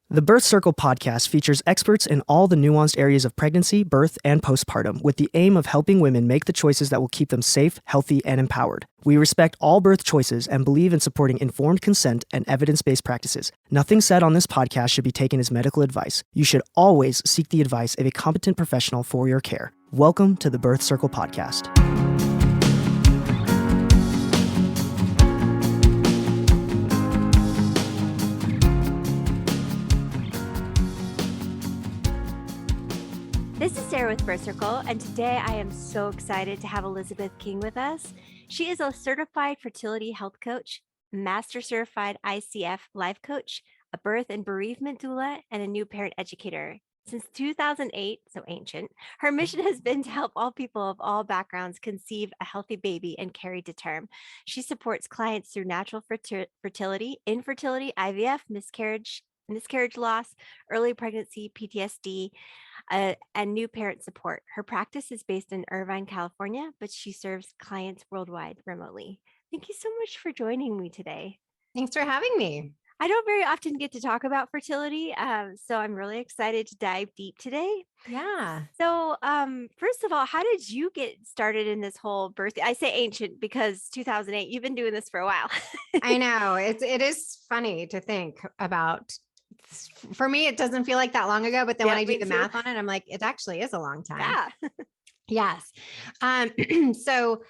The Birth Circle podcast features experts in all the nuanced areas of pregnancy, birth, and postpartum with the aim of helping women make the choices that will keep them safe, healthy, and empowered. We respect all birth choices and believe in supporting informed consent and evidence-based practices. Nothing said on this podcast should be taken as medical advice. You should always seek the advice of a competent professional for your care. Welcome to the Birth Circle podcast. This is Sarah with Birth Circle, and today I am so excited to have Elizabeth King with us. She is a certified fertility health coach, master certified ICF Life Coach, a birth and bereavement doula, and a new parent educator. Since 2008, so ancient, her mission has been to help all people of all backgrounds conceive a healthy baby and carry to term. She supports clients through natural fertility, infertility, IVF, miscarriage loss, early pregnancy, PTSD, and new parent support. Her practice is based in Irvine, California, but she serves clients worldwide remotely. Thank you so much for joining me today. Thanks for having me. I don't very often get to talk about fertility, so I'm really excited to dive deep today. Yeah. So first of all, how did you get started in this whole birth? I say ancient because 2008, you've been doing this for a while. I know. It is funny to think about. For me, it doesn't feel like that long ago, but then when I do the math on it, I'm like, it actually is a long time. Yeah. Yes. So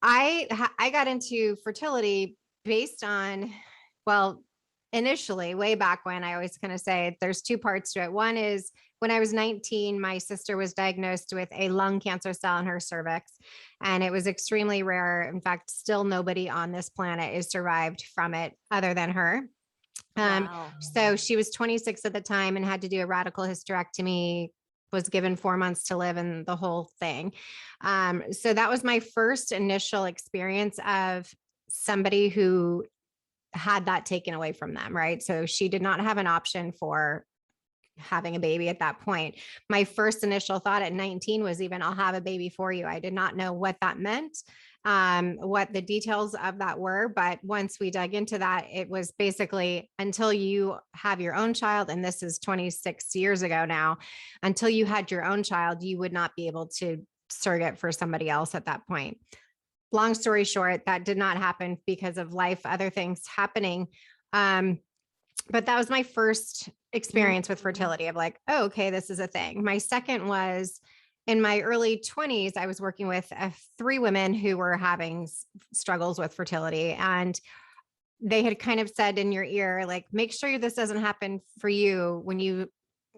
I got into fertility based on, well, initially way back when. I always kind of say there's two parts to it. One is when I was 19, my sister was diagnosed with a lung cancer cell in her cervix, and it was extremely rare. In fact, still nobody on this planet is survived from it other than her. Wow. So she was 26 at the time and had to do a radical hysterectomy, was given 4 months to live, and the whole thing. So that was my first initial experience of somebody who had that taken away from them, right? So she did not have an option for having a baby at that point. My first initial thought at 19 was even, I'll have a baby for you. I did not know what that meant, what the details of that were. But once we dug into that, it was basically until you have your own child, and this is 26 years ago now, until you had your own child, you would not be able to surrogate for somebody else at that point. Long story short, that did not happen because of life, other things happening. But that was my first experience with fertility of like, oh, okay, this is a thing. My second was in my early 20s, I was working with 3 women who were having struggles with fertility. And they had kind of said in your ear, like, make sure this doesn't happen for you when you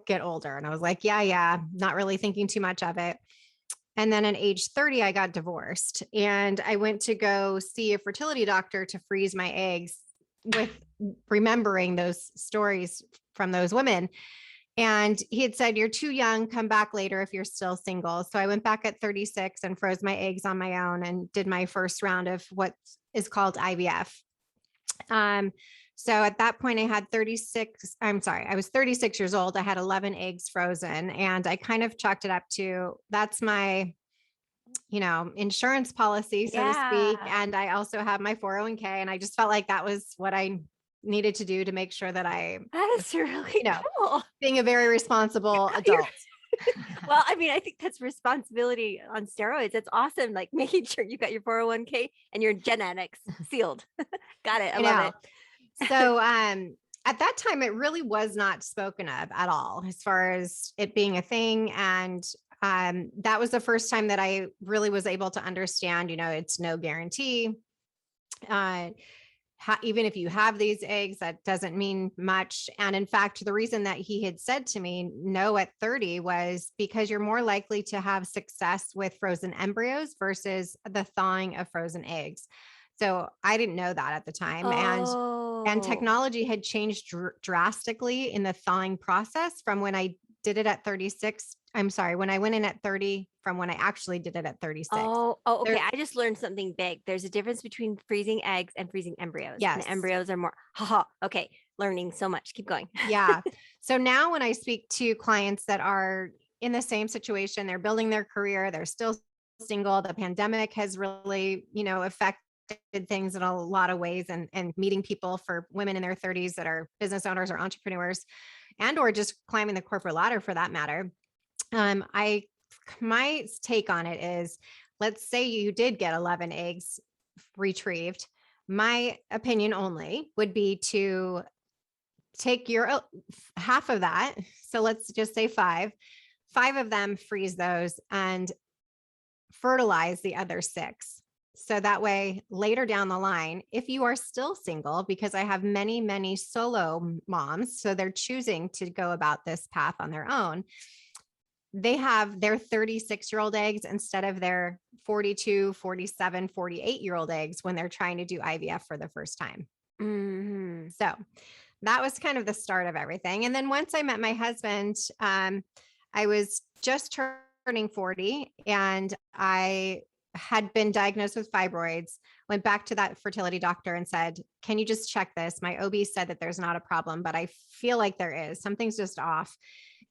get older. And I was like, yeah, not really thinking too much of it. And then at age 30, I got divorced, and I went to go see a fertility doctor to freeze my eggs with remembering those stories from those women. And he had said, you're too young, come back later if you're still single. So I went back at 36 and froze my eggs on my own and did my first round of what is called IVF. So at that point I was 36 years old. I had 11 eggs frozen, and I kind of chalked it up to, that's my, insurance policy, so to speak. And I also have my 401k, and I just felt like that was what I needed to do to make sure that That is really cool. Being a very responsible adult. Well, I mean, I think that's responsibility on steroids. That's awesome. Like making sure you got your 401k and your genetics sealed. Got it. I love it. So, at that time, it really was not spoken of at all as far as it being a thing. And that was the first time that I really was able to understand, it's no guarantee. Even if you have these eggs, that doesn't mean much. And in fact, the reason that he had said to me no at 30 was because you're more likely to have success with frozen embryos versus the thawing of frozen eggs. So I didn't know that at the time. And technology had changed drastically in the thawing process from when I did it at 36. I'm sorry, when I went in at 30 from when I actually did it at 36. Oh, okay. I just learned something big. There's a difference between freezing eggs and freezing embryos. Yes. And embryos are more, okay. Learning so much. Keep going. Yeah. So now when I speak to clients that are in the same situation, they're building their career, they're still single. The pandemic has really, affected things in a lot of ways, and meeting people for women in their 30s that are business owners or entrepreneurs. and or just climbing the corporate ladder for that matter. My take on it is, let's say you did get 11 eggs retrieved. My opinion only would be to take your half of that. So let's just say five of them, freeze those and fertilize the other 6. So that way, later down the line, if you are still single, because I have many, many solo moms, so they're choosing to go about this path on their own, they have their 36-year-old eggs instead of their 42, 47, 48-year-old eggs when they're trying to do IVF for the first time. Mm-hmm. So that was kind of the start of everything. And then once I met my husband, I was just turning 40 and I had been diagnosed with fibroids, went back to that fertility doctor and said, can you just check this? My OB said that there's not a problem, but I feel like there is. Something's just off.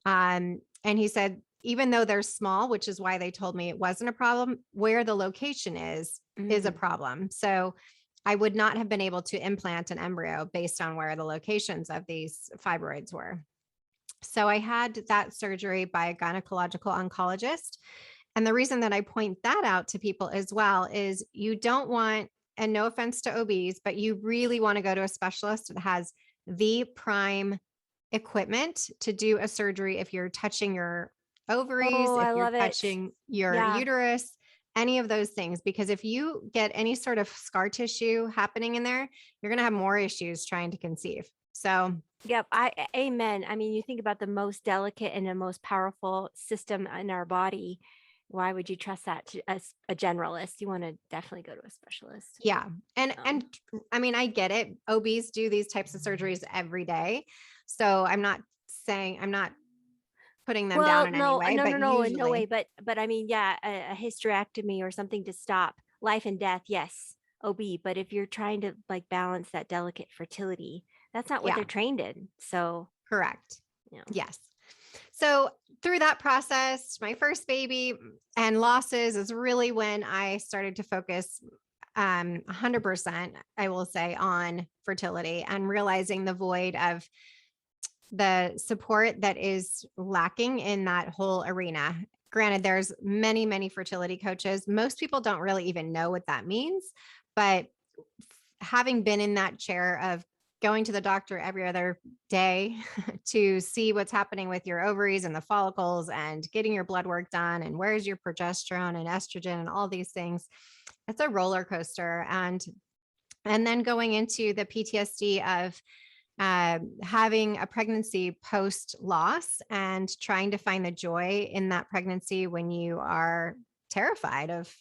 And he said, even though they're small, which is why they told me it wasn't a problem, where the location is a problem. So I would not have been able to implant an embryo based on where the locations of these fibroids were. So I had that surgery by a gynecological oncologist. And the reason that I point that out to people as well is you don't want, and no offense to OBs, but you really want to go to a specialist that has the prime equipment to do a surgery if you're touching your ovaries, I if you're love it. touching your uterus, any of those things. Because if you get any sort of scar tissue happening in there, you're going to have more issues trying to conceive. So yep. Amen. I mean, you think about the most delicate and the most powerful system in our body. Why would you trust that to a generalist? You want to definitely go to a specialist. Yeah. And I mean, I get it. OBs do these types of surgeries every day. So I'm not putting them down in any way. No way. But I mean, yeah, a hysterectomy or something to stop life and death. Yes. OB. But if you're trying to like balance that delicate fertility, that's not what they're trained in. So correct. Yes. So through that process, my first baby and losses is really when I started to focus 100%, I will say, on fertility and realizing the void of the support that is lacking in that whole arena. Granted, there's many, many fertility coaches. Most people don't really even know what that means, but having been in that chair of going to the doctor every other day to see what's happening with your ovaries and the follicles and getting your blood work done and where's your progesterone and estrogen and all these things, it's a roller coaster. And then going into the PTSD of having a pregnancy post loss and trying to find the joy in that pregnancy when you are terrified of,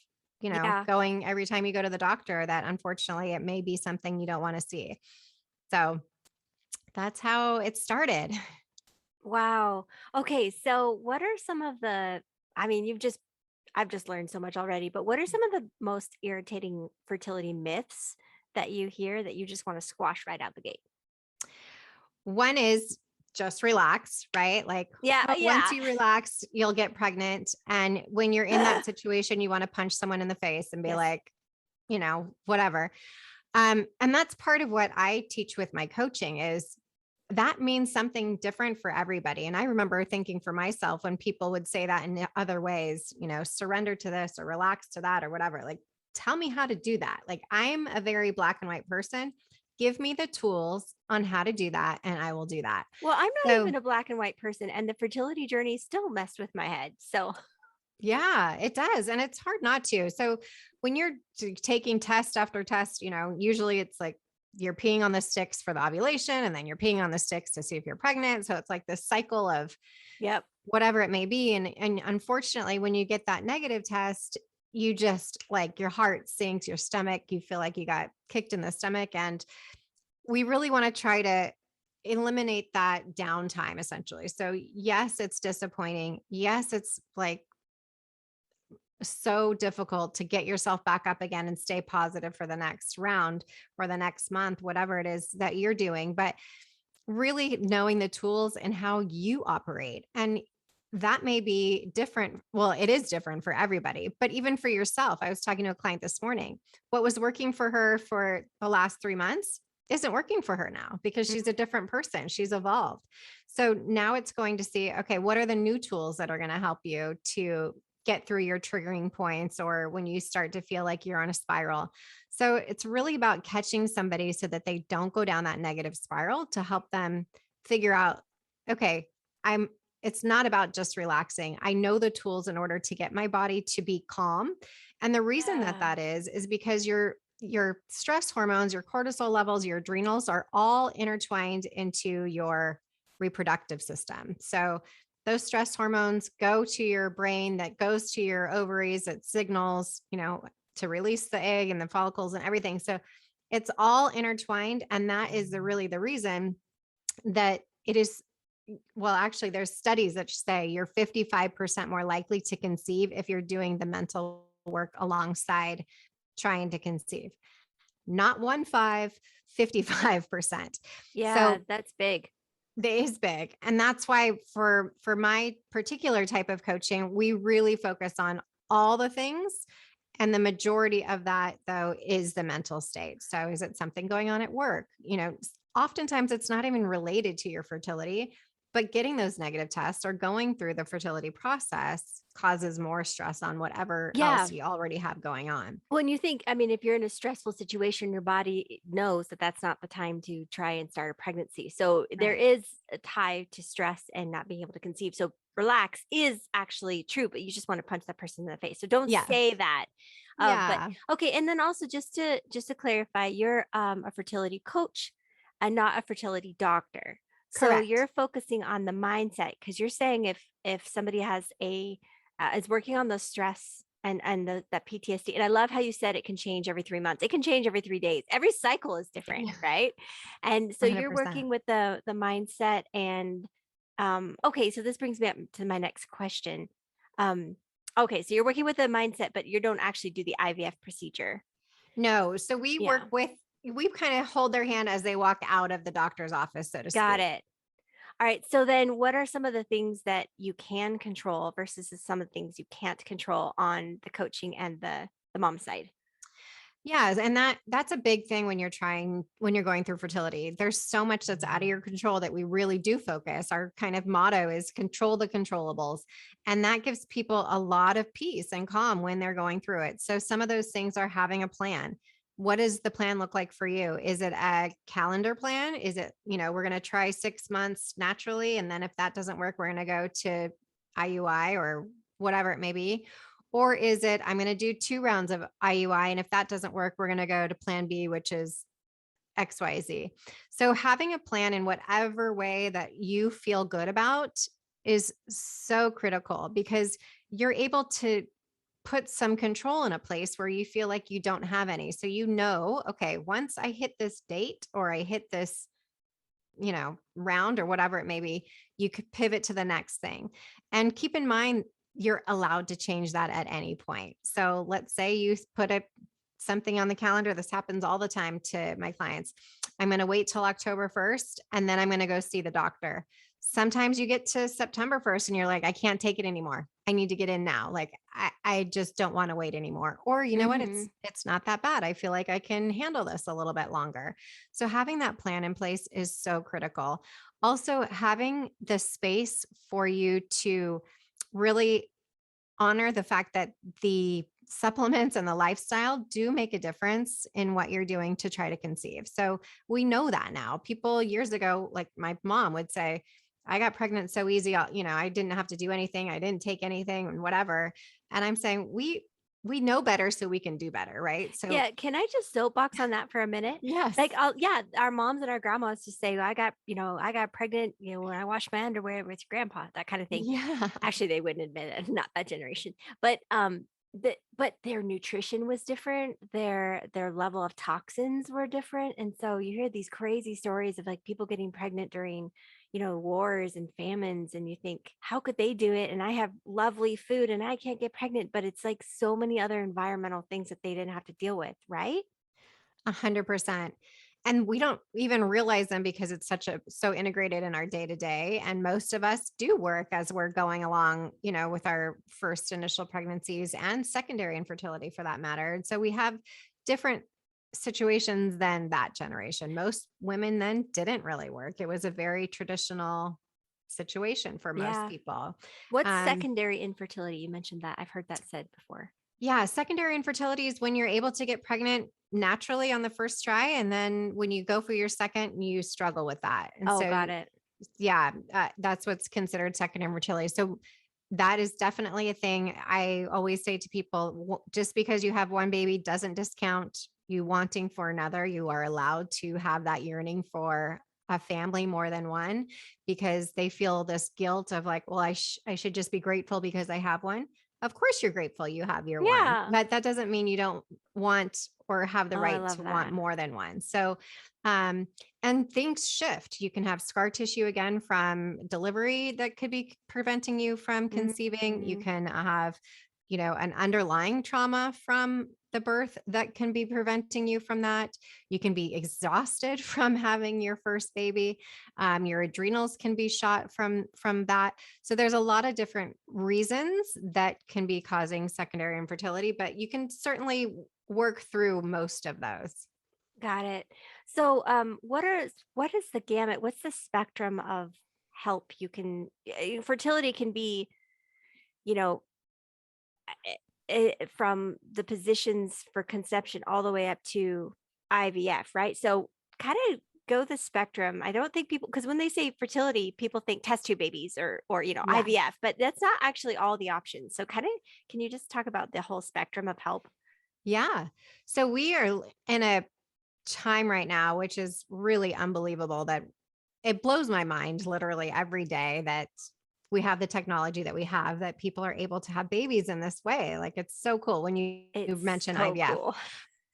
going every time you go to the doctor, that unfortunately it may be something you don't want to see. So that's how it started. Wow. Okay. So what are some of I've just learned so much already, but what are some of the most irritating fertility myths that you hear that you just want to squash right out the gate? One is just relax, right? Like, once you relax, you'll get pregnant. And when you're in that situation, you want to punch someone in the face and be like, whatever. And that's part of what I teach with my coaching is that means something different for everybody. And I remember thinking for myself when people would say that in other ways, surrender to this or relax to that or whatever, like, tell me how to do that. Like, I'm a very black and white person. Give me the tools on how to do that and I will do that. Well, I'm not even a black and white person and the fertility journey still messed with my head. So yeah, it does. And it's hard not to. So when you're taking test after test, usually it's like you're peeing on the sticks for the ovulation and then you're peeing on the sticks to see if you're pregnant. So it's like this cycle of whatever it may be. And unfortunately, when you get that negative test, you just like your heart sinks, your stomach, you feel like you got kicked in the stomach. And we really want to try to eliminate that downtime essentially. So yes, it's disappointing. Yes, it's like so difficult to get yourself back up again and stay positive for the next round or the next month, whatever it is that you're doing, but really knowing the tools and how you operate. And that may be different. Well, it is different for everybody, but even for yourself, I was talking to a client this morning. What was working for her for the last 3 months isn't working for her now because she's a different person. She's evolved. So now it's going to see, okay, what are the new tools that are going to help you to get through your triggering points or when you start to feel like you're on a spiral. So it's really about catching somebody so that they don't go down that negative spiral to help them figure out, okay, it's not about just relaxing. I know the tools in order to get my body to be calm. And the reason that Yeah. that is because your stress hormones, your cortisol levels, your adrenals are all intertwined into your reproductive system. So those stress hormones go to your brain, that goes to your ovaries, it signals, to release the egg and the follicles and everything. So it's all intertwined. And that is really the reason that it is. Well, actually, there's studies that say you're 55% more likely to conceive if you're doing the mental work alongside trying to conceive. Not 55%. Yeah, So that's big. it is big. And that's why for my particular type of coaching, we really focus on all the things. And the majority of that, though, is the mental state. So is it something going on at work? Oftentimes it's not even related to your fertility, but getting those negative tests or going through the fertility process causes more stress on whatever Yeah. else you already have going on. When you think, I mean, if you're in a stressful situation, your body knows that that's not the time to try and start a pregnancy. So there Right. is a tie to stress and not being able to conceive. So relax is actually true, but you just want to punch that person in the face. So don't Yeah. say that. But Yeah. okay. And then also just to clarify, you're a fertility coach and not a fertility doctor. So Correct. you're focusing on the mindset because you're saying if somebody has is working on the stress and that PTSD. And I love how you said it can change every 3 months. It can change every 3 days. Every cycle is different, Yeah. right? And so you're 100%. working with the mindset and okay, so this brings me up to my next question. Um okay, so you're working with the mindset, but you don't actually do the IVF procedure. No. So Yeah. we kind of hold their hand as they walk out of the doctor's office, so to Got speak. it. All right. So then what are some of the things that you can control versus some of the things you can't control on the coaching and the mom side? Yes, and that's a big thing when you're going through fertility. There's so much that's out of your control that we really do focus. Our kind of motto is control the controllables. And that gives people a lot of peace and calm when they're going through it. So some of those things are having a plan. What does the plan look like for you? Is it a calendar plan? Is it, we're going to try 6 months naturally, and then if that doesn't work, we're going to go to IUI or whatever it may be? Or is it, I'm going to do 2 rounds of IUI, and if that doesn't work, we're going to go to plan B, which is XYZ. So having a plan in whatever way that you feel good about is so critical because you're able to put some control in a place where you feel like you don't have any. So, okay, once I hit this date or I hit this, round or whatever it may be, you could pivot to the next thing. And keep in mind, you're allowed to change that at any point. So let's say you put something on the calendar. This happens all the time to my clients. I'm going to wait till October 1st and then I'm going to go see the doctor. Sometimes you get to September 1st and you're like, I can't take it anymore. I need to get in now. Like, I just don't want to wait anymore. Or you know what? Mhm. It's not that bad. I feel like I can handle this a little bit longer. So having that plan in place is so critical. Also, having the space for you to really honor the fact that the supplements and the lifestyle do make a difference in what you're doing to try to conceive. So we know that now. People years ago, like my mom would say, I got pregnant so easy. I didn't have to do anything. I didn't take anything and whatever. And I'm saying we know better so we can do better, right? So Yeah, can I just soapbox on that for a minute? yes. Like, our moms and our grandmas just say, I got pregnant, when I washed my underwear with your grandpa, that kind of thing. Yeah. Actually, they wouldn't admit it, not that generation. But but their nutrition was different, their level of toxins were different. And so you hear these crazy stories of like people getting pregnant during, wars and famines, and you think, how could they do it? And I have lovely food and I can't get pregnant, but it's like so many other environmental things that they didn't have to deal with, right? 100%. And we don't even realize them because it's so integrated in our day to day. And most of us do work as we're going along, with our first initial pregnancies and secondary infertility for that matter. And so we have different situations than that generation. Most women then didn't really work. It was a very traditional situation for most Yeah. people. What's secondary infertility? You mentioned that. I've heard that said before. Yeah. Secondary infertility is when you're able to get pregnant naturally on the first try. And then when you go for your second, you struggle with that. And Oh, so, got it. yeah, that's what's considered secondary infertility. So that is definitely a thing. I always say to people, just because you have one baby doesn't discount you wanting for another. You are allowed to have that yearning for a family more than one, because they feel this guilt of like, well, I should just be grateful because I have one. Of course you're grateful you have your one, Yeah. but that doesn't mean you don't want or have the Oh, I right love to want that. more than one. So, and things shift. You can have scar tissue again from delivery that could be preventing you from conceiving. You Mhm. can have, an underlying trauma from the birth that can be preventing you from that. You can be exhausted from having your first baby. Your adrenals can be shot from that. So there's a lot of different reasons that can be causing secondary infertility, but you can certainly work through most of those. Got it. So, what is the gamut? What's the spectrum of help you can? Fertility can be, you know, from the positions for conception all the way up to IVF, right? So, kind of go the spectrum. I don't think people, because when they say fertility, people think test tube babies or Yeah. IVF, but that's not actually all the options. So, kind of, can you just talk about the whole spectrum of help? Yeah. So we are in a time right now, which is really unbelievable, that it blows my mind literally every day that we have the technology that we have, that people are able to have babies in this way. Like, it's so cool when you It's mention so IVF. cool.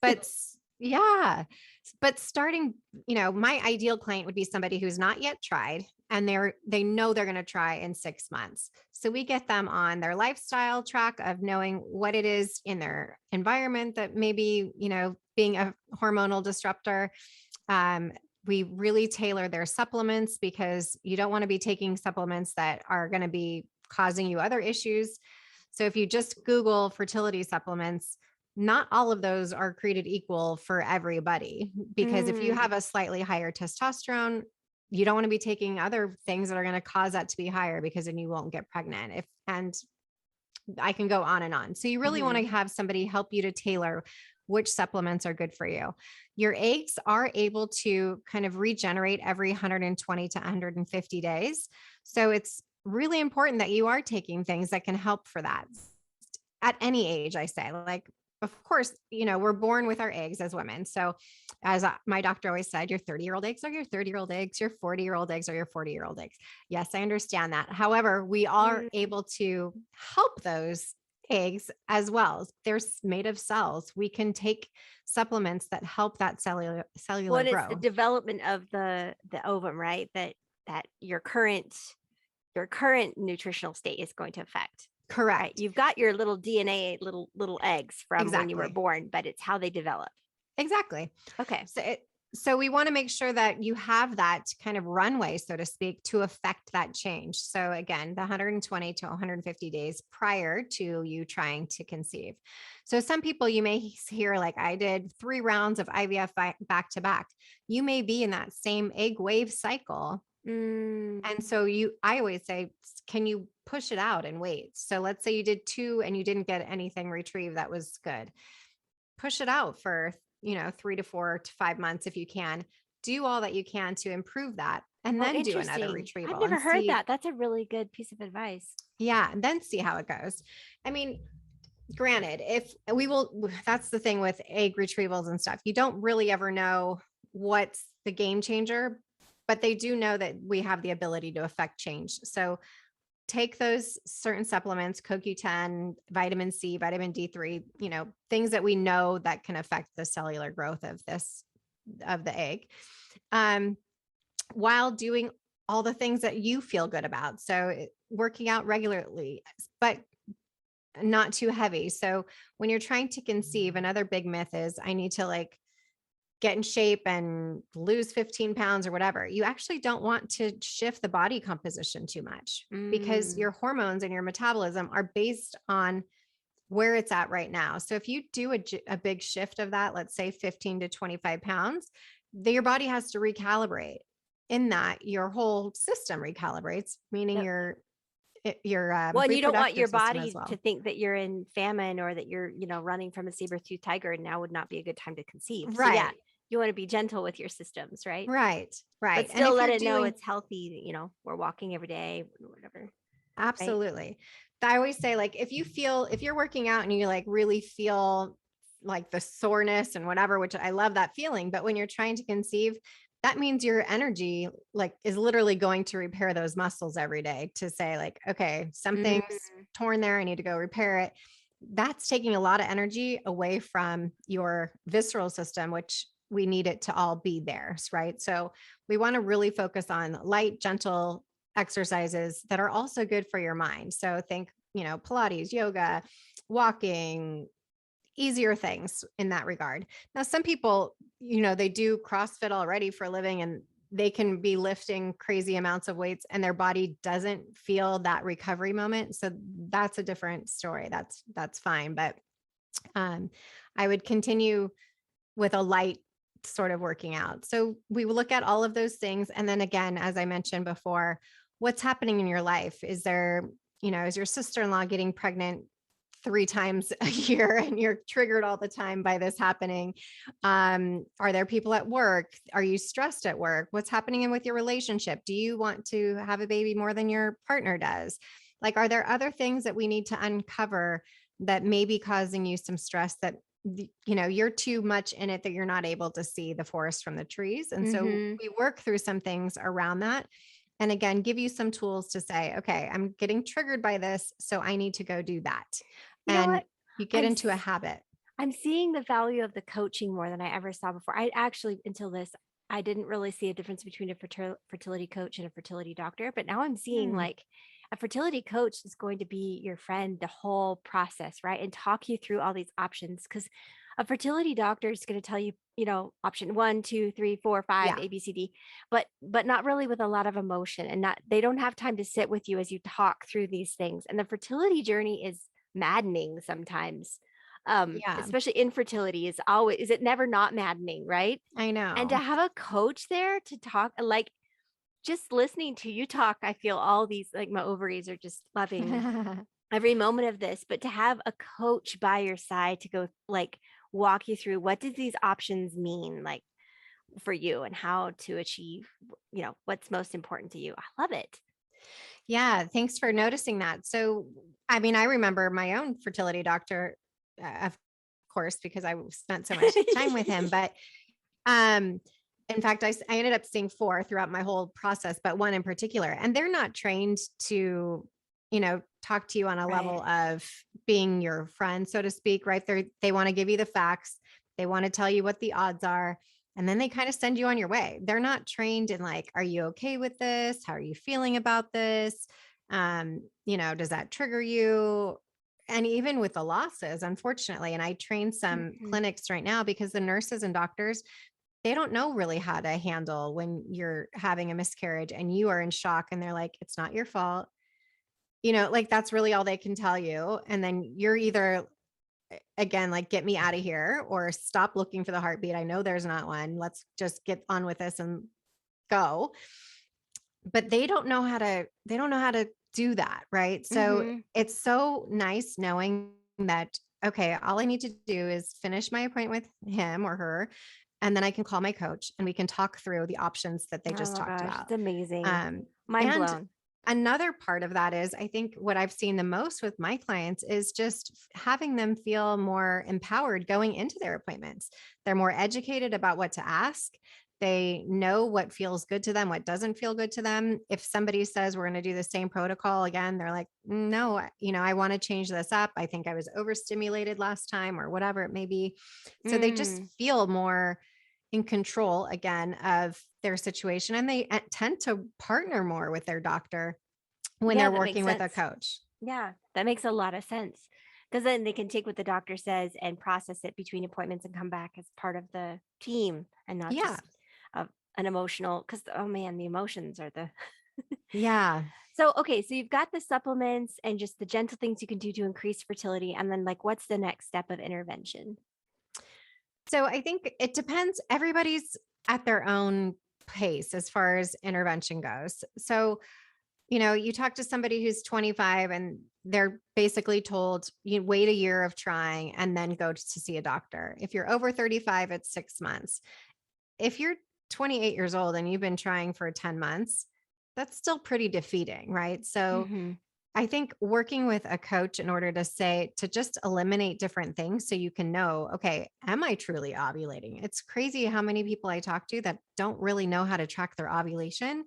But yeah, but starting, my ideal client would be somebody who's not yet tried, and they know they're going to try in 6 months. So we get them on their lifestyle track of knowing what it is in their environment that maybe, being a hormonal disruptor. We really tailor their supplements, because you don't want to be taking supplements that are going to be causing you other issues. So if you just Google fertility supplements, not all of those are created equal for everybody, because if you Mm. have a slightly higher testosterone, you don't want to be taking other things that are going to cause that to be higher, because then you won't get pregnant. And I can go on and on. So you really want to have somebody help you to tailor which supplements are good for you. Your eggs are able to kind of regenerate every 120 to 150 days. So it's really important that you are taking things that can help for that at any age. I say, like, of course, we're born with our eggs as women. So as my doctor always said, your 30-year-old eggs are your 30-year-old eggs, your 40-year-old eggs are your 40-year-old eggs. Yes, I understand that. However, we are able to help those eggs as well. They're made of cells. We can take supplements that help that cellular What is the growth. development of the ovum, right? That your current nutritional state is going to affect. Correct. Right. You've got your little DNA, little eggs from when you were Exactly. born, but it's how they develop. Exactly. Okay. So we want to make sure that you have that kind of runway, so to speak, to affect that change. So again, the 120 to 150 days prior to you trying to conceive. So some people, you may hear, like I did 3 rounds of IVF back to back. You may be in that same egg wave cycle. And so I always say, can you push it out and wait? So let's say you did 2 and you didn't get anything retrieved that was good. Push it out for, 3 to 4 to 5 months if you can. Do all that you can to improve that, and then do another retrieval. I've never heard that. That's a really good piece of advice. Yeah, and then see how it goes. I mean, granted, that's the thing with egg retrievals and stuff. You don't really ever know what's the game changer, but they do know that we have the ability to affect change. So take those certain supplements, CoQ10, vitamin C, vitamin D3, things that we know that can affect the cellular growth of the egg, while doing all the things that you feel good about. So working out regularly, but not too heavy. So when you're trying to conceive, another big myth is I need to get in shape and lose 15 pounds or whatever. You actually don't want to shift the body composition too much, because your hormones and your metabolism are based on where it's at right now. So if you do a big shift of that, let's say 15 to 25 pounds, your body has to recalibrate. In that, your whole system recalibrates, meaning Yep. your Well, and you don't want reproductive your system as body well. to think that you're in famine or that you're, running from a saber-toothed tiger, and now would not be a good time to conceive. So yeah, Right, you want to be gentle with your systems, right? right, right. But And still if let you're it know doing it's healthy, we're walking every day, whatever, right? absolutely, I always say, like, if you're working out and you like really feel like the soreness and whatever, which I love that feeling, but when you're trying to conceive, that means your energy like is literally going to repair those muscles every day to say like, okay, something's Mm, torn there. I need to go repair it. That's taking a lot of energy away from your visceral system, which we need it to all be there. Right. So we want to really focus on light, gentle exercises that are also good for your mind. So think, Pilates, yoga, walking, easier things in that regard. Now, some people, they do CrossFit already for a living and they can be lifting crazy amounts of weights and their body doesn't feel that recovery moment. So that's a different story. That's fine. But I would continue with a light sort of working out. So we will look at all of those things. And then again, as I mentioned before, what's happening in your life? Is your sister-in-law getting pregnant 3 times a year and you're triggered all the time by this happening? Are there people at work? Are you stressed at work? What's happening with your relationship? Do you want to have a baby more than your partner does? Like, are there other things that we need to uncover that may be causing you some stress that you're too much in it, that you're not able to see the forest from the trees? And so mhm. we work through some things around that. And again, give you some tools to say, okay, I'm getting triggered by this, so I need to go do that. You know And what? you get I'm into a s- habit. I'm seeing the value of the coaching more than I ever saw before. I actually, until this, I didn't really see a difference between a fertility coach and a fertility doctor, but now I'm seeing Hmm. like a fertility coach is going to be your friend the whole process, right? And talk you through all these options, because a fertility doctor is going to tell you, option 1, 2, 3, 4, 5, Yeah. ABCD, but not really with a lot of emotion, and not they don't have time to sit with you as you talk through these things. And the fertility journey is maddening sometimes, Yeah. especially infertility is it never not maddening, right? I And to know. have a coach there to talk, like, just listening to you talk, I feel all these, like, my ovaries are just loving every moment of this. But to have a coach by your side to go, like, walk you through what does these options mean, like, for you, and how to achieve, what's most important to you. I love it. Yeah. Thanks for noticing that. So, I mean, I remember my own fertility doctor, of course, because I spent so much time with him. But Um, in fact, I ended up seeing 4 throughout my whole process, but one in particular, and they're not trained to, talk to you on a Right. level of being your friend, so to speak, right? They want to give you the facts. They want to tell you what the odds are. And then they kind of send you on your way. They're not trained in like, are you okay with this? How are you feeling about this? Does that trigger you? And even with the losses, unfortunately, and I train some Mhm. clinics right now because the nurses and doctors, they don't know really how to handle when you're having a miscarriage and you are in shock and they're like, it's not your fault. Like that's really all they can tell you. And then you're either, again, like, get me out of here or stop looking for the heartbeat. I know there's not one. Let's just get on with this and go. But they don't know how to do that. Right. So Mhm. it's so nice knowing that, okay, all I need to do is finish my appointment with him or her, and then I can call my coach and we can talk through the options that they Oh just my talked gosh, about. it's amazing. Um, Mind and blown. another part of that is, I think what I've seen the most with my clients is just having them feel more empowered going into their appointments. They're more educated about what to ask. They know what feels good to them, what doesn't feel good to them. If somebody says we're going to do the same protocol again, they're like, no, I want to change this up. I think I was overstimulated last time or whatever it may be. So they just Mm. feel more in control again of their situation, and they tend to partner more with their doctor when Yeah, they're that makes working with a sense. coach. Yeah, that makes a lot of sense, because then they can take what the doctor says and process it between appointments and come back as part of the team, and not Yeah. just an emotional, because, oh man, the emotions are the Yeah. So, okay, so you've got the supplements and just the gentle things you can do to increase fertility. And then, like, what's the next step of intervention? So I think it depends. Everybody's at their own pace as far as intervention goes. So, you talk to somebody who's 25 and they're basically told you wait a year of trying and then go to see a doctor. If you're over 35, it's 6 months. If you're 28 years old and you've been trying for 10 months, that's still pretty defeating, right? So Mm-hmm. I think working with a coach in order to just eliminate different things so you can know, okay, am I truly ovulating? It's crazy how many people I talk to that don't really know how to track their ovulation.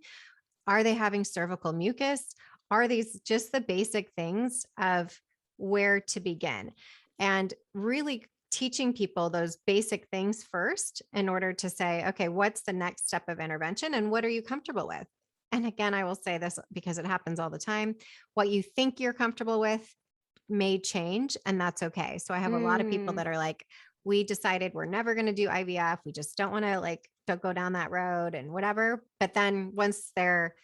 Are they having cervical mucus? Are these just the basic things of where to begin? And really teaching people those basic things first in order to say, okay, what's the next step of intervention and what are you comfortable with? And again, I will say this because it happens all the time. What you think you're comfortable with may change, and that's okay. So I have a lot of people Mm. that are like, we decided we're never going to do IVF. We just don't want to don't go down that road and whatever. But then once they're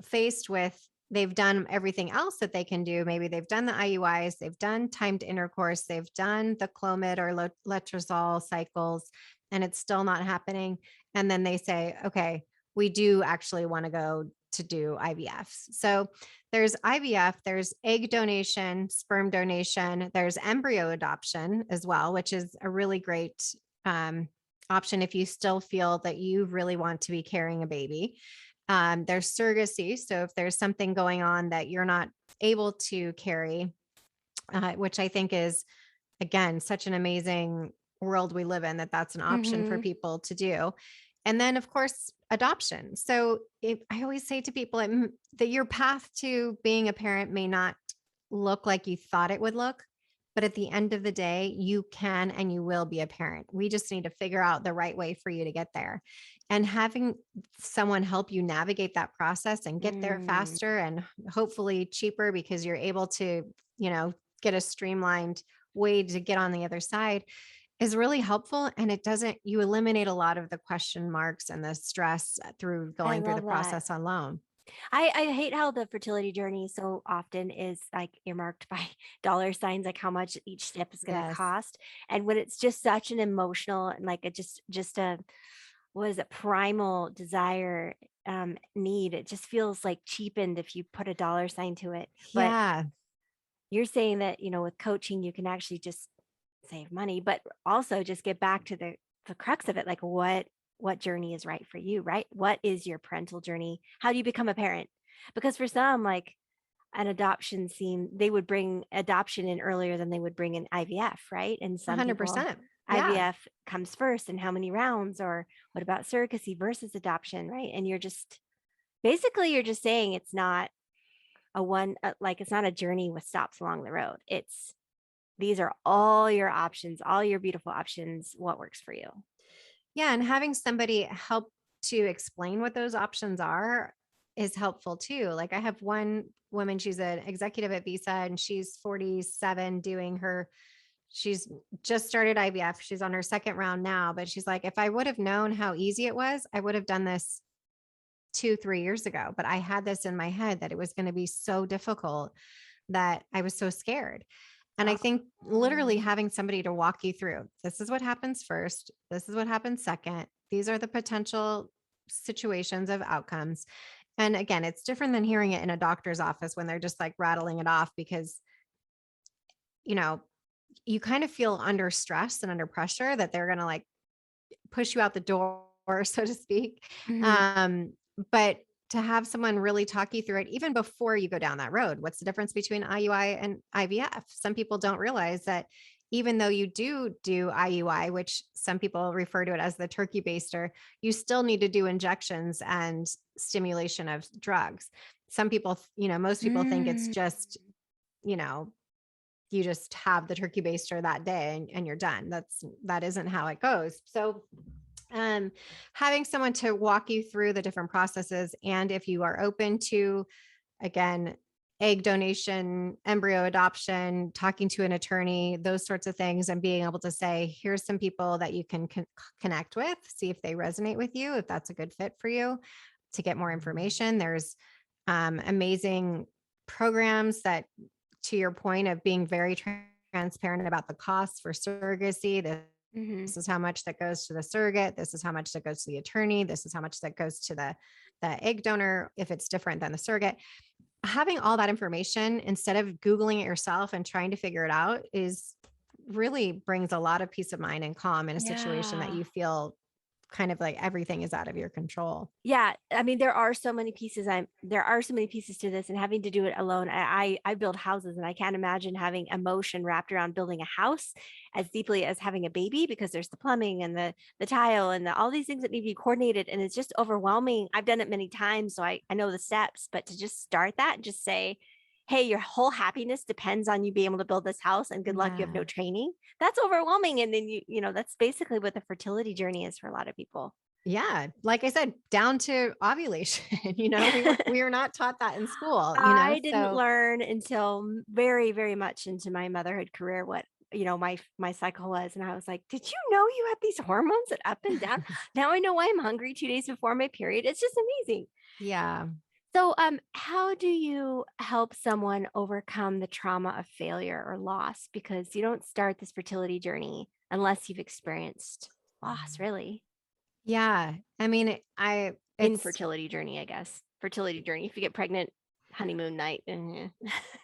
faced with, they've done everything else that they can do. Maybe they've done the IUIs, they've done timed intercourse, they've done the Clomid or letrozole cycles, and it's still not happening. And then they say, okay, we do actually want to go to do IVFs. So there's IVF, there's egg donation, sperm donation, there's embryo adoption as well, which is a really great option if you still feel that you really want to be carrying a baby. There's surrogacy. So if there's something going on that you're not able to carry, which I think is, again, such an amazing world we live in, that's an option for Mm-hmm. people to do. And then, of course, adoption. So I always say to people that your path to being a parent may not look like you thought it would look, but at the end of the day, you can and you will be a parent. We just need to figure out the right way for you to get there. And having someone help you navigate that process and get there Mm. faster and hopefully cheaper because you're able to, get a streamlined way to get on the other side is really helpful. And you eliminate a lot of the question marks and the stress through I going through the love that. process alone. I hate how the fertility journey so often is like earmarked by dollar signs, like how much each step is going to Yes. cost. And when it's just such an emotional and like just a, what is it, primal desire, need, it just feels like cheapened if you put a dollar sign to it. But Yeah. you're saying that, with coaching, you can actually just save money, but also just get back to the crux of it. Like what journey is right for you, right? What is your parental journey? How do you become a parent? Because for some, like an adoption scene, they would bring adoption in earlier than they would bring in IVF, right? And some people, 100%. Yeah. IVF comes first, and how many rounds? Or what about surrogacy versus adoption, right? And you're just saying it's not like it's not a journey with stops along the road. These are all your options, all your beautiful options. What works for you? Yeah. And having somebody help to explain what those options are is helpful too. Like I have one woman, she's an executive at Visa and she's 47 she's just started IVF. She's on her second round now, but she's like, if I would have known how easy it was, I would have done this 2-3 years ago. But I had this in my head that it was going to be so difficult that I was so scared. And I think literally having somebody to walk you through, this is what happens first. This is what happens second. These are the potential situations of outcomes. And again, it's different than hearing it in a doctor's office when they're just like rattling it off because, you kind of feel under stress and under pressure that they're going to like push you out the door, so to speak. Mhm. But to have someone really talk you through it, even before you go down that road, what's the difference between IUI and IVF? Some people don't realize that even though you do IUI, which some people refer to it as the turkey baster, you still need to do injections and stimulation of drugs. Some people, most people think it's Mm. just, you just have the turkey baster that day and you're done. That isn't how it goes. So having someone to walk you through the different processes. And if you are open to, again, egg donation, embryo adoption, talking to an attorney, those sorts of things, and being able to say, here's some people that you can connect with, see if they resonate with you, if that's a good fit for you, to get more information. There's amazing programs that, to your point of being very transparent about the costs for surrogacy, Mhm. this is how much that goes to the surrogate. This is how much that goes to the attorney. This is how much that goes to the egg donor if it's different than the surrogate. Having all that information instead of Googling it yourself and trying to figure it out is really brings a lot of peace of mind and calm in a situation that Yeah. you feel kind of like everything is out of your control. Yeah, I mean, there are so many pieces. There are so many pieces to this, and having to do it alone. I build houses, and I can't imagine having emotion wrapped around building a house as deeply as having a baby, because there's the plumbing and the tile and all these things that need to be coordinated, and it's just overwhelming. I've done it many times, so I know the steps. But to just start that and just say, "Hey, your whole happiness depends on you being able to build this house, and good luck, you have no Yeah. training." That's overwhelming, and then that's basically what the fertility journey is for a lot of people. Yeah. Like I said, down to ovulation, we were not taught that in school, I didn't so learn until very, very much into my motherhood career what my cycle was, and I was like, "Did you know you have these hormones that up and down?" Now I know why I'm hungry 2 days before my period. It's just amazing. yeah. So, how do you help someone overcome the trauma of failure or loss? Because you don't start this fertility journey unless you've experienced loss, really. Yeah. I mean, it's Infertility journey, I guess. Fertility journey. If you get pregnant, honeymoon night.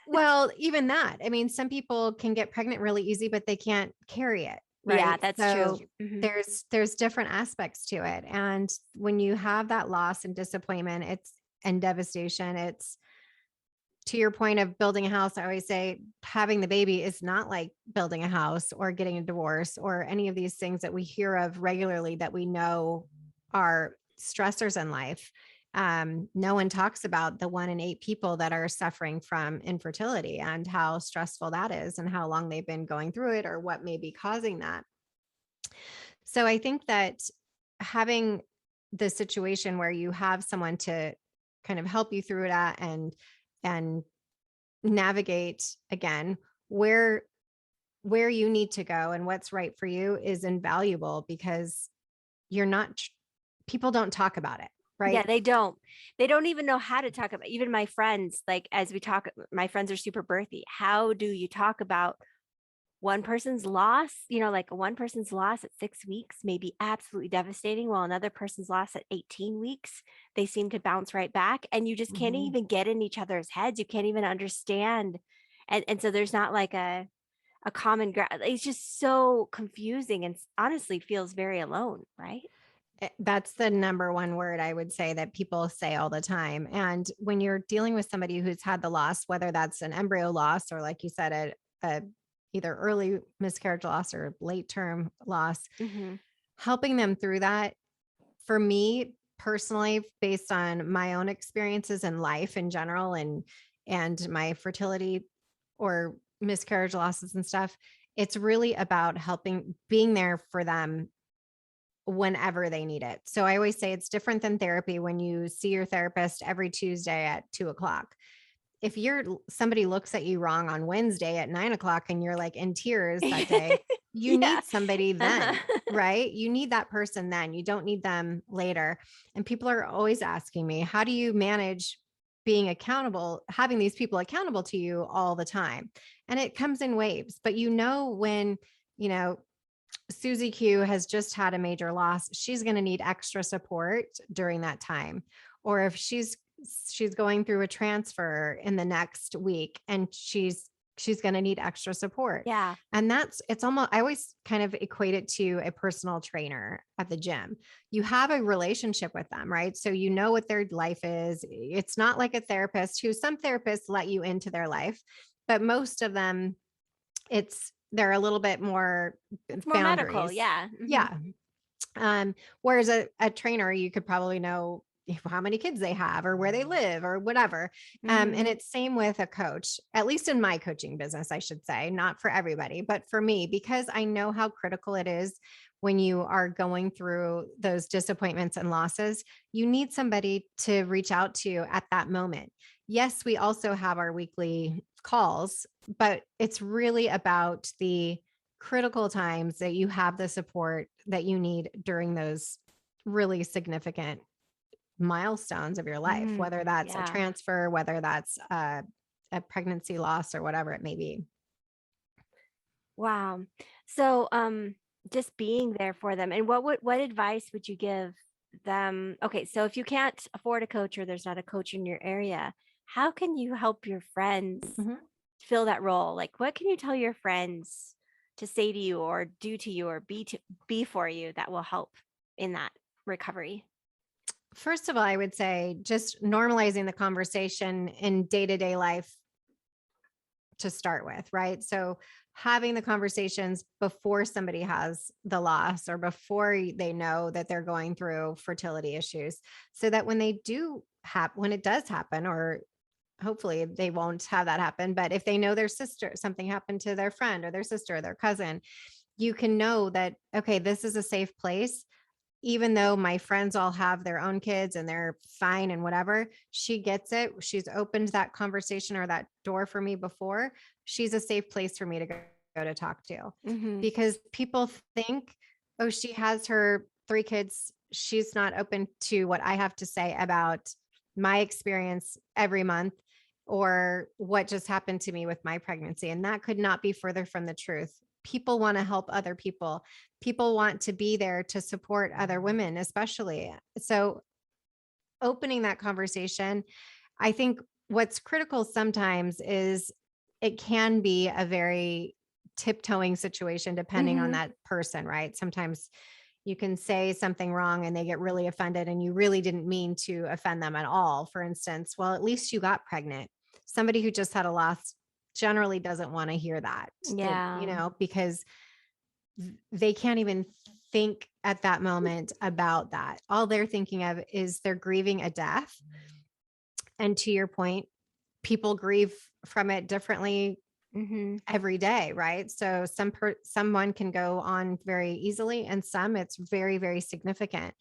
well, even that. I mean, some people can get pregnant really easy, but they can't carry it, Yeah, right? that's true. So Mhm. there's different aspects to it. And when you have that loss and disappointment, and devastation, it's to your point of building a house. I always say having the baby is not like building a house or getting a divorce or any of these things that we hear of regularly that we know are stressors in life. No one talks about the 1 in 8 people that are suffering from infertility and how stressful that is and how long they've been going through it or what may be causing that. So I think that having the situation where you have someone to kind of help you through that and navigate again where you need to go and what's right for you is invaluable because you're not people don't talk about it, Yeah, right? they don't. They don't even know how to talk about even my friends, like, as we talk my friends are super birthy. How do you talk about one person's loss? Like one person's loss at 6 weeks may be absolutely devastating, while another person's loss at 18 weeks, they seem to bounce right back, and you just can't Mhm. even get in each other's heads. You can't even understand. And so there's not like a common ground. It's just so confusing and honestly feels very alone, right? That's the number one word I would say that people say all the time. And when you're dealing with somebody who's had the loss, whether that's an embryo loss or, like you said, a either early miscarriage loss or late term loss, Mhm. helping them through that for me personally, based on my own experiences in life in general and my fertility or miscarriage losses and stuff, it's really about helping being there for them whenever they need it. So I always say it's different than therapy when you see your therapist every Tuesday at 2 o'clock. If somebody looks at you wrong on Wednesday at 9 o'clock and you're like in tears that day, you Yeah. need somebody Uh-huh. then, right? You need that person then. You don't need them later. And people are always asking me, how do you manage being accountable, having these people accountable to you all the time? And it comes in waves, but when, you know, Susie Q has just had a major loss, she's going to need extra support during that time. Or if she's going through a transfer in the next week and she's going to need extra support. Yeah. And it's almost, I always kind of equate it to a personal trainer at the gym. You have a relationship with them, right? So you know what their life is. It's not like a therapist who some therapists let you into their life, but most of them they're a little bit more It's more medical. boundaries. Yeah. Mhm. Yeah. Whereas a trainer, you could probably know how many kids they have or where they live or whatever. And Mhm. it's same with a coach, at least in my coaching business, I should say, not for everybody, but for me, because I know how critical it is when you are going through those disappointments and losses, you need somebody to reach out to at that moment. Yes, we also have our weekly calls, but it's really about the critical times that you have the support that you need during those really significant milestones of your life, whether that's a transfer, whether that's a pregnancy loss or whatever it may be. Wow. So, just being there for them, and what advice would you give them? Okay, so if you can't afford a coach or there's not a coach in your area, how can you help your friends fill that role? Like, what can you tell your friends to say to you or do to you or be for you that will help in that recovery? First of all, I would say just normalizing the conversation in day-to-day life to start with, right? So having the conversations before somebody has the loss or before they know that they're going through fertility issues, so that when they do when it does happen, or hopefully they won't have that happen, but if they know their sister, something happened to their friend or their sister or their cousin, you can know that, okay, this is a safe place. Even though my friends all have their own kids and they're fine and whatever, she gets it. She's opened that conversation or that door for me before. She's a safe place for me to go to talk to, because people think, oh, she has her 3 kids. She's not open to what I have to say about my experience every month or what just happened to me with my pregnancy. And that could not be further from the truth. People want to help other people. People want to be there to support other women, especially. So opening that conversation, I think what's critical sometimes is it can be a very tiptoeing situation depending on that person, right? Sometimes you can say something wrong and they get really offended and you really didn't mean to offend them at all. For instance, well, at least you got pregnant. Somebody who just had a loss generally doesn't want to hear that, because they can't even think at that moment about that. All they're thinking of is they're grieving a death. And to your point, people grieve from it differently every day, right? So someone can go on very easily and some it's very, very significant.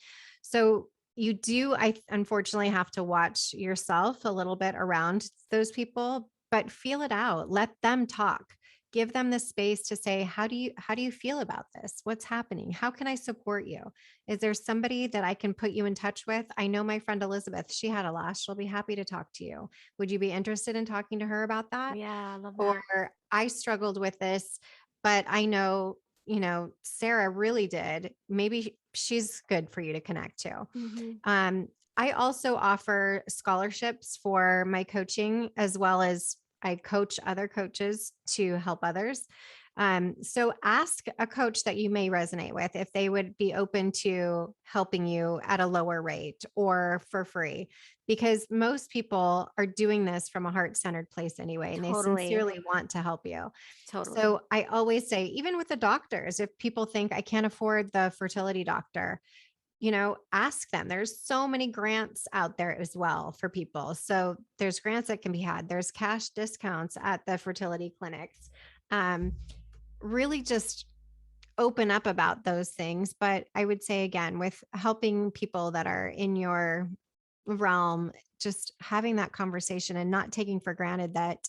So you do, I unfortunately have to watch yourself a little bit around those people, but feel it out. Let them talk. Give them the space to say, how do you feel about this? What's happening? How can I support you? Is there somebody that I can put you in touch with? I know my friend Elizabeth, she had a loss. She'll be happy to talk to you. Would you be interested in talking to her about that? Yeah, I love that. Or I struggled with this, but I know, Sarah really did. Maybe she's good for you to connect to. I also offer scholarships for my coaching, as well as I coach other coaches to help others. So ask a coach that you may resonate with if they would be open to helping you at a lower rate or for free, because most people are doing this from a heart-centered place anyway, and they sincerely want to help you. So I always say, even with the doctors, if people think I can't afford the fertility doctor, ask them. There's so many grants out there as well for people. So there's grants that can be had. There's cash discounts at the fertility clinics. Really just open up about those things. But I would say, again, with helping people that are in your realm, just having that conversation and not taking for granted that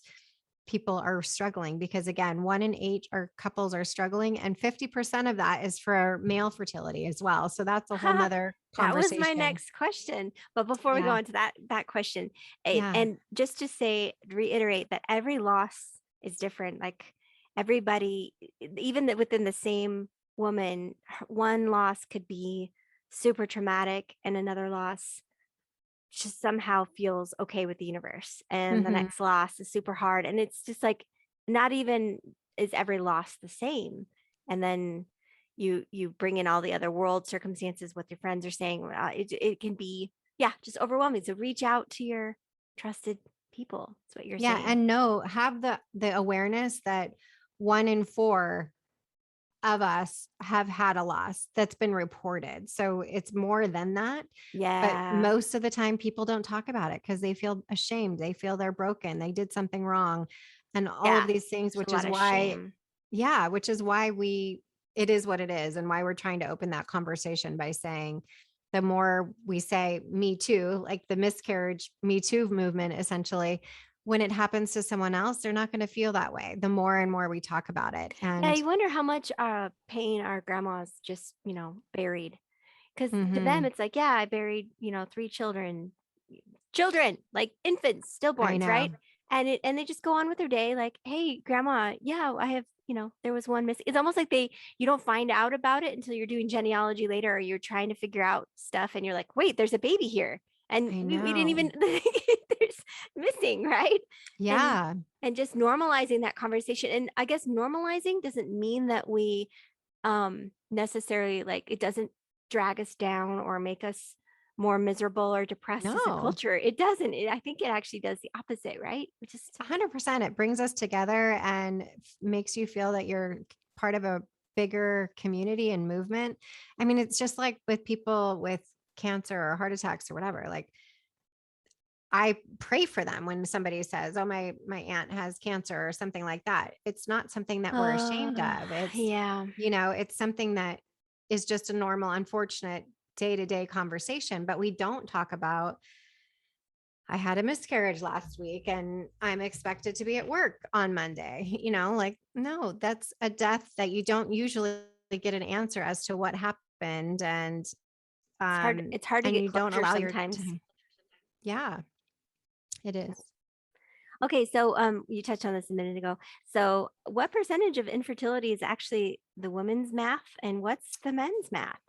people are struggling, because again, 1 in 8 couples are struggling, and 50% of that is for male fertility as well. So that's a whole nother conversation. That was my next question. But before we go into that question, and just to reiterate that every loss is different. Like everybody, even within the same woman, one loss could be super traumatic and another loss just somehow feels okay with the universe, and the next loss is super hard, and it's just like, not even is every loss the same. And then you bring in all the other world circumstances, what your friends are saying, it can be just overwhelming. So reach out to your trusted people. That's what you're saying. And have the awareness that 1 in 4 of us have had a loss that's been reported. So it's more than that. But most of the time people don't talk about it because they feel ashamed. They feel they're broken. They did something wrong and all of these things, which is why it is what it is, and why we're trying to open that conversation by saying, the more we say me too, like the miscarriage me too movement, essentially, when it happens to someone else, they're not going to feel that way. The more and more we talk about it. And I wonder how much pain our grandmas just, buried, Because to them, Mhm. it's like, yeah, I buried, 3 children, like infants, I stillborns, right? know. And they just go on with their day, like, hey, grandma, yeah, I have, there was one missing. It's almost like you don't find out about it until you're doing genealogy later, or you're trying to figure out stuff, and you're like, wait, there's a baby here, and I we didn't know. even there's missing, right? And Yeah. and just normalizing that conversation. And I guess normalizing doesn't mean that we necessarily, like, it doesn't drag us down or make us more miserable or depressed as a No. culture. It doesn't. I think it actually does the opposite, right? We just 100%. It brings us together and makes you feel that you're part of a bigger community and movement. I mean, it's just like with people with cancer or heart attacks or whatever. Like, I pray for them when somebody says, "Oh, my aunt has cancer," or something like that. It's not something that we're ashamed of. yeah. It's something that is just a normal, unfortunate day-to-day conversation, but we don't talk about, I had a miscarriage last week and I'm expected to be at work on Monday. Like, no, that's a death that you don't usually get an answer as to what happened. It's hard to And get you don't closure allow your sometimes. time. Yeah, it is. Okay, so you touched on this a minute ago. So what percentage of infertility is actually the woman's math, and what's the men's math?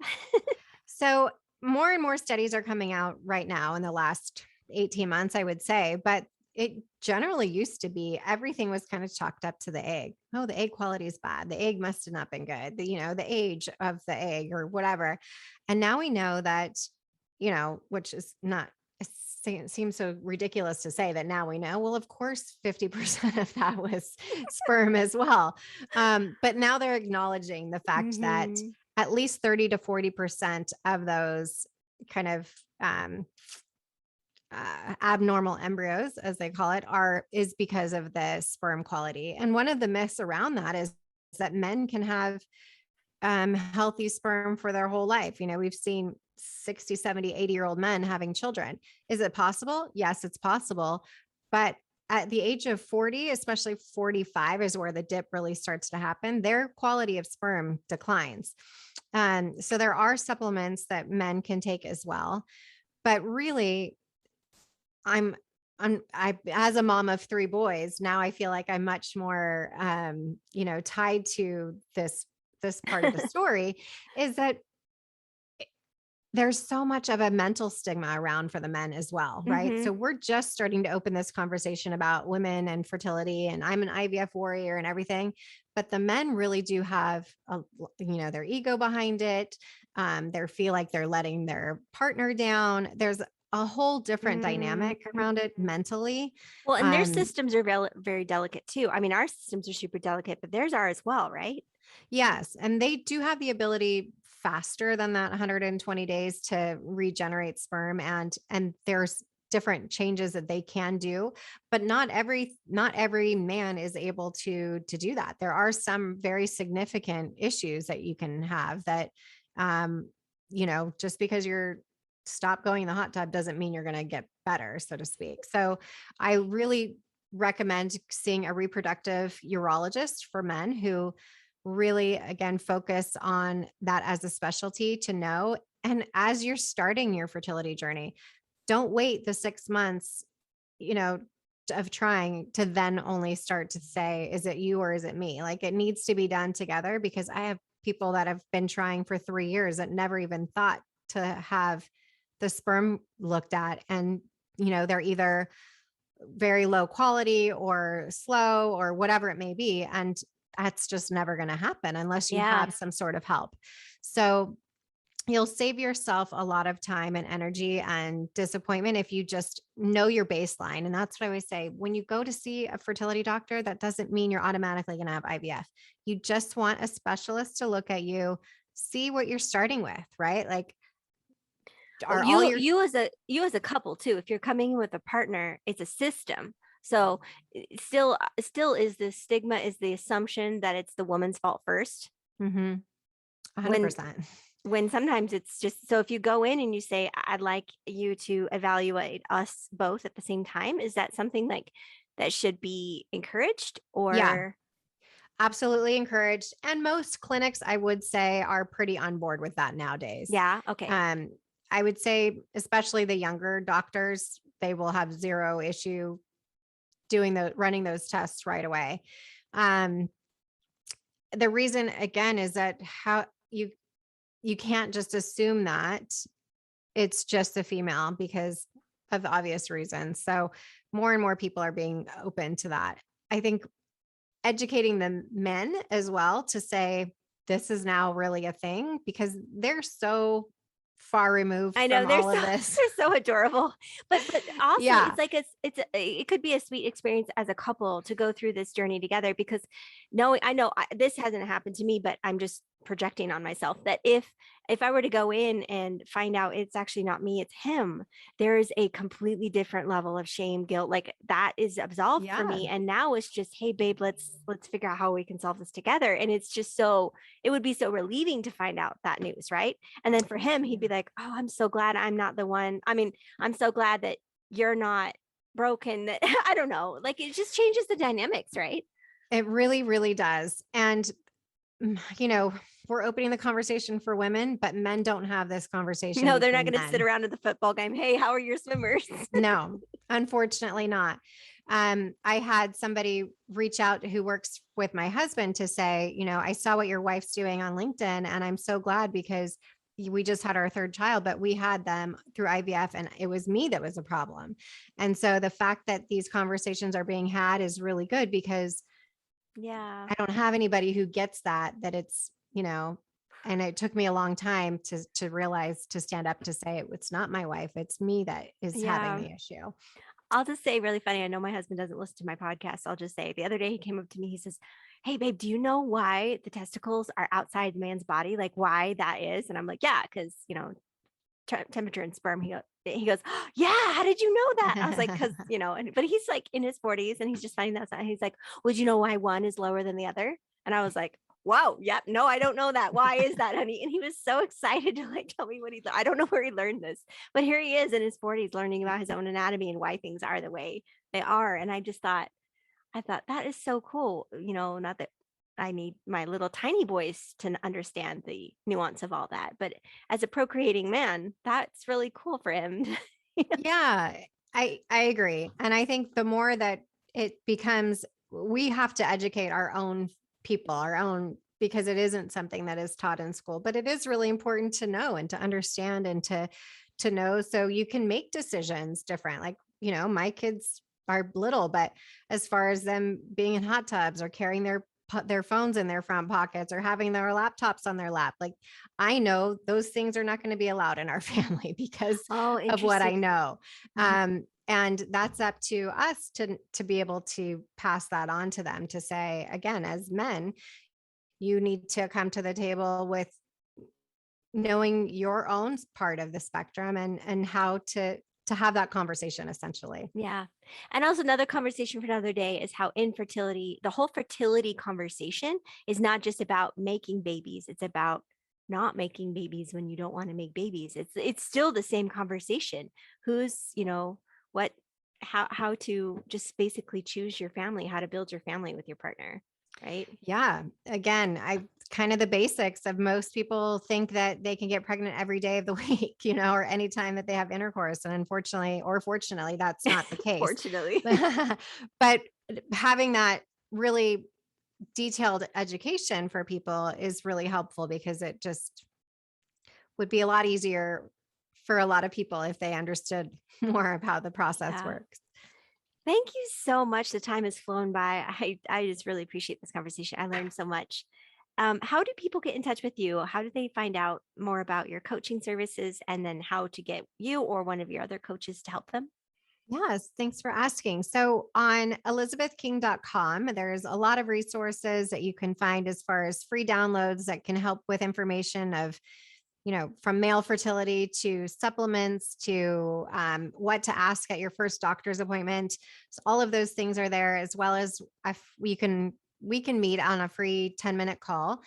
So more and more studies are coming out right now in the last 18 months, I would say, but it generally used to be everything was kind of chalked up to the egg. Oh, the egg quality is bad. The egg must have not been good. The age of the egg or whatever. And now we know that, which is not, it seems so ridiculous to say that now we know. Well, of course, 50% of that was sperm as well. But now they're acknowledging the fact that Mhm. at least 30 to 40% of those kind of abnormal embryos, as they call it, is because of the sperm quality. And one of the myths around that is that men can have healthy sperm for their whole life. We've seen 60, 70, 80-year-old men having children. Is it possible? Yes, it's possible. But at the age of 40, especially 45 is where the dip really starts to happen. Their quality of sperm declines. So there are supplements that men can take as well. But really, as a mom of 3 boys, now I feel like I'm much more, tied to this part of the story is that there's so much of a mental stigma around for the men as well, right? So Mhm. we're just starting to open this conversation about women and fertility, and I'm an IVF warrior and everything, but the men really do have their ego behind it. They feel like they're letting their partner down. There's a whole different Mhm. dynamic around it mentally. Well, and their Um, systems are very delicate too. I mean, our systems are super delicate, but theirs are as well, right? Yes, and they do have the ability faster than that 120 days to regenerate sperm, and there's different changes that they can do, but not every man is able to do that. There are some very significant issues that you can have that just because you're stop going in the hot tub doesn't mean you're going to get better, so to speak. So I really recommend seeing a reproductive urologist for men who really, again, focus on that as a specialty to know. And as you're starting your fertility journey, don't wait the 6 months, you know, of trying to then only start to say, is it you or is it me? Like, it needs to be done together, because I have people that have been trying for 3 years that never even thought to have the sperm looked at. And, they're either very low quality or slow or whatever it may be. And that's just never going to happen unless you Yeah. have some sort of help. So you'll save yourself a lot of time and energy and disappointment if you just know your baseline. And that's what I always say. When you go to see a fertility doctor, that doesn't mean you're automatically going to have IVF. You just want a specialist to look at you, see what you're starting with, right? Like, Well, are all your you as a couple too. If you're coming in with a partner, it's a system. So still is the stigma, is the assumption that it's the woman's fault first. mm-hmm, When 100%. when sometimes it's just, so if you go in and you say, I'd like you to evaluate us both at the same time, is that something like that should be encouraged? Yeah. Or Absolutely encouraged. And most clinics, I would say, are pretty on board with that nowadays. Yeah. Okay. I would say, especially the younger doctors, they will have zero issue running those tests right away. The reason again is that how you can't just assume that it's just a female because of obvious reasons. So more and more people are being open to that. I think educating the men as well to say this is now really a thing because they're so far removed I know from they're all so of this. they're so adorable, but also Yeah. it's like it could be a sweet experience as a couple to go through this journey together because knowing I know this hasn't happened to me, but I'm just projecting on myself that if I were to go in and find out it's actually not me, it's him, there is a completely different level of shame, guilt, like that is absolved for Yeah. me. And now it's just, hey babe, let's figure out how we can solve this together. And it's just so it would be so relieving to find out that news, right? And then for him, he'd be like, oh, I'm so glad I'm not the one. I mean, I'm so glad that you're not broken. That I don't know, like it just changes the dynamics, right? It really, really does. And, we're opening the conversation for women, but men don't have this conversation. No, they're not between going to sit men. around at the football game. Hey, how are your swimmers? No, unfortunately not. I had somebody reach out who works with my husband to say, I saw what your wife's doing on LinkedIn and I'm so glad because we just had our third child, but we had them through IVF and it was me that was a problem. And so the fact that these conversations are being had is really good because Yeah. I don't have anybody who gets that it's, and it took me a long time to realize, to stand up to say it's not my wife, it's me that is having the issue. I'll just say really funny. I know my husband doesn't listen to my podcast. I'll just say the other day he came up to me. He says, hey, babe, do you know why the testicles are outside the man's body? Like why that is? And I'm like, yeah, because, temperature and sperm. He goes, oh, yeah, how did you know that? I was like, because, but he's like in his 40s and he's just finding that out. He's like, would you know why one is lower than the other? And I was like, wow, yep, no, I don't know that. Why is that, honey? And he was so excited to like tell me what I don't know where he learned this, but here he is in his 40s learning about his own anatomy and why things are the way they are. And I thought that is so cool. Not that I need my little tiny voice to understand the nuance of all that, but as a procreating man, that's really cool for him. Yeah, I agree. And I think the more that it becomes, we have to educate our own people, because it isn't something that is taught in school, but it is really important to know and to understand and to know so you can make decisions different. Like, my kids are little, but as far as them being in hot tubs or carrying their phones in their front pockets or having their laptops on their lap, like I know those things are not going to be allowed in our family because of what I know. And that's up to us to be able to pass that on to them, to say, again, as men, you need to come to the table with knowing your own part of the spectrum and how to have that conversation essentially. Yeah. And also another conversation for another day is how infertility, the whole fertility conversation is not just about making babies. It's about not making babies when you don't want to make babies. It's still the same conversation. Who's, how to just basically choose your family, how to build your family with your partner. Right. Yeah. Again, kind of the basics of most people think that they can get pregnant every day of the week, or anytime that they have intercourse. And unfortunately, or fortunately, that's not the case. Fortunately. But having that really detailed education for people is really helpful because it just would be a lot easier for a lot of people if they understood more of how the process works. Thank you so much. The time has flown by. I just really appreciate this conversation. I learned so much. How do people get in touch with you? How do they find out more about your coaching services and then how to get you or one of your other coaches to help them? Yes, thanks for asking. So on elizabethking.com, there's a lot of resources that you can find as far as free downloads that can help with information of, from male fertility to supplements to what to ask at your first doctor's appointment. So all of those things are there, as well as we can meet on a free 10-minute call.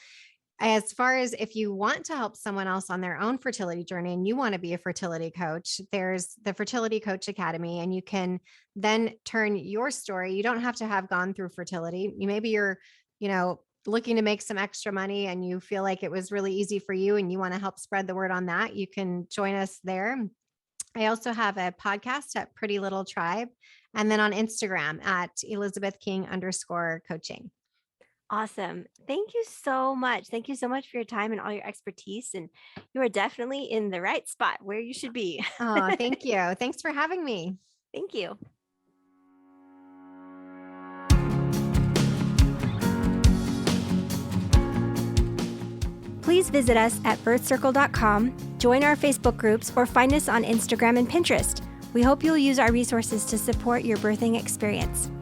As far as if you want to help someone else on their own fertility journey and you want to be a fertility coach, there's the Fertility Coach Academy, and you can then turn your story. You don't have to have gone through fertility. Maybe you're looking to make some extra money and you feel like it was really easy for you and you want to help spread the word on that, you can join us there. I also have a podcast at Pretty Little Tribe, and then on Instagram at ElizabethKing_coaching. Awesome. Thank you so much. Thank you so much for your time and all your expertise. And you are definitely in the right spot where you should be. Oh, thank you. Thanks for having me. Thank you. Please visit us at birthcircle.com, join our Facebook groups, or find us on Instagram and Pinterest. We hope you'll use our resources to support your birthing experience.